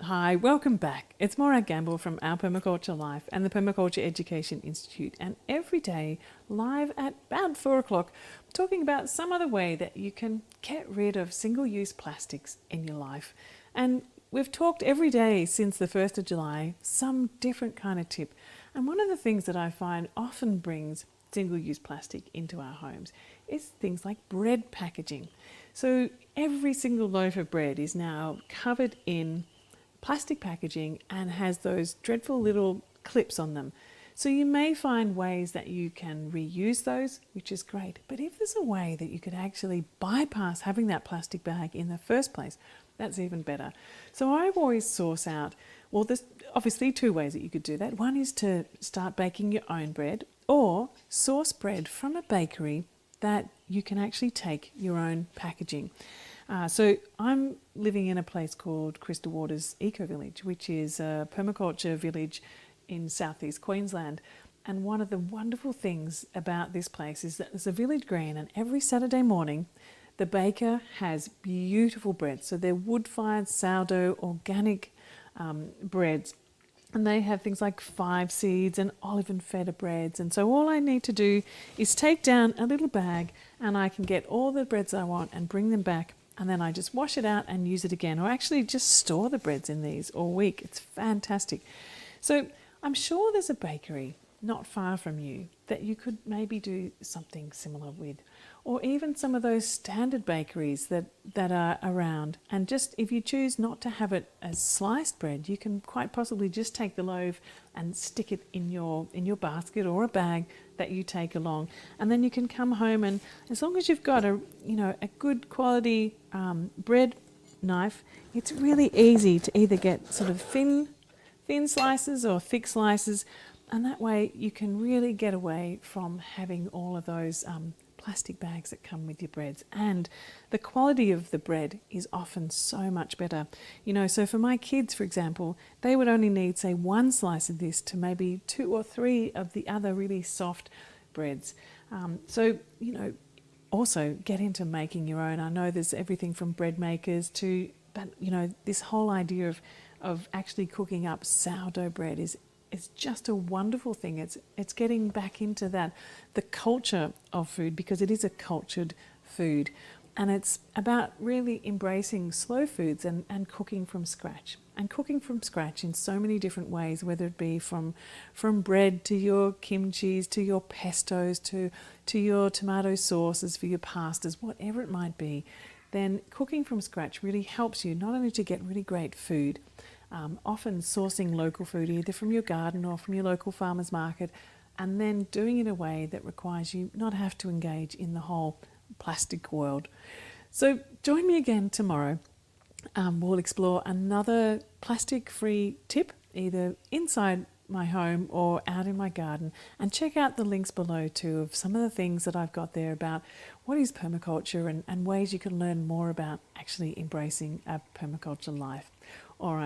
Hi, welcome back. It's Morag Gamble from Our Permaculture Life and the Permaculture Education Institute, and every day live at about 4 o'clock talking about some other way that you can get rid of single-use plastics in your life. And we've talked every day since the 1st of July, some different kind of tip. And one of the things that I find often brings single-use plastic into our homes is things like bread packaging. So every single loaf of bread is now covered in plastic packaging and has those dreadful little clips on them. So you may find ways that you can reuse those, which is great. But if there's a way that you could actually bypass having that plastic bag in the first place, that's even better. So I always source out, well, there's obviously two ways that you could do that. One is to start baking your own bread or source bread from a bakery that you can actually take your own packaging. So I'm living in a place called Crystal Waters Eco Village, which is a permaculture village in southeast Queensland. And one of the wonderful things about this place is that there's a village green, and every Saturday morning the baker has beautiful bread. So they're wood-fired sourdough organic breads. And they have things like 5 seeds and olive and feta breads. And so all I need to do is take down a little bag and I can get all the breads I want and bring them back. And then I just wash it out and use it again, or actually just store the breads in these all week. It's fantastic. So I'm sure there's a bakery not far from you that you could maybe do something similar with, or even some of those standard bakeries that are around. And just if you choose not to have it as sliced bread, you can quite possibly just take the loaf and stick it in your basket or a bag that you take along, and then you can come home, and as long as you've got a good quality bread knife, it's really easy to either get sort of thin slices or thick slices. And that way you can really get away from having all of those plastic bags that come with your breads. And the quality of the bread is often so much better. So for my kids, for example, they would only need, say, 1 slice of this to maybe 2 or 3 of the other really soft breads. Also get into making your own. I know there's everything from bread makers to, but this whole idea of actually cooking up sourdough bread is just a wonderful thing. It's getting back into the culture of food, because it is a cultured food, and it's about really embracing slow foods and cooking from scratch. And cooking from scratch in so many different ways, whether it be from bread to your kimchis, to your pestos, to your tomato sauces for your pastas, whatever it might be, then cooking from scratch really helps you not only to get really great food, often sourcing local food either from your garden or from your local farmer's market, and then doing it in a way that requires you not have to engage in the whole plastic world. So join me again tomorrow. We'll explore another plastic-free tip, either inside my home or out in my garden, and check out the links below too of some of the things that I've got there about what is permaculture and ways you can learn more about actually embracing a permaculture life. All right.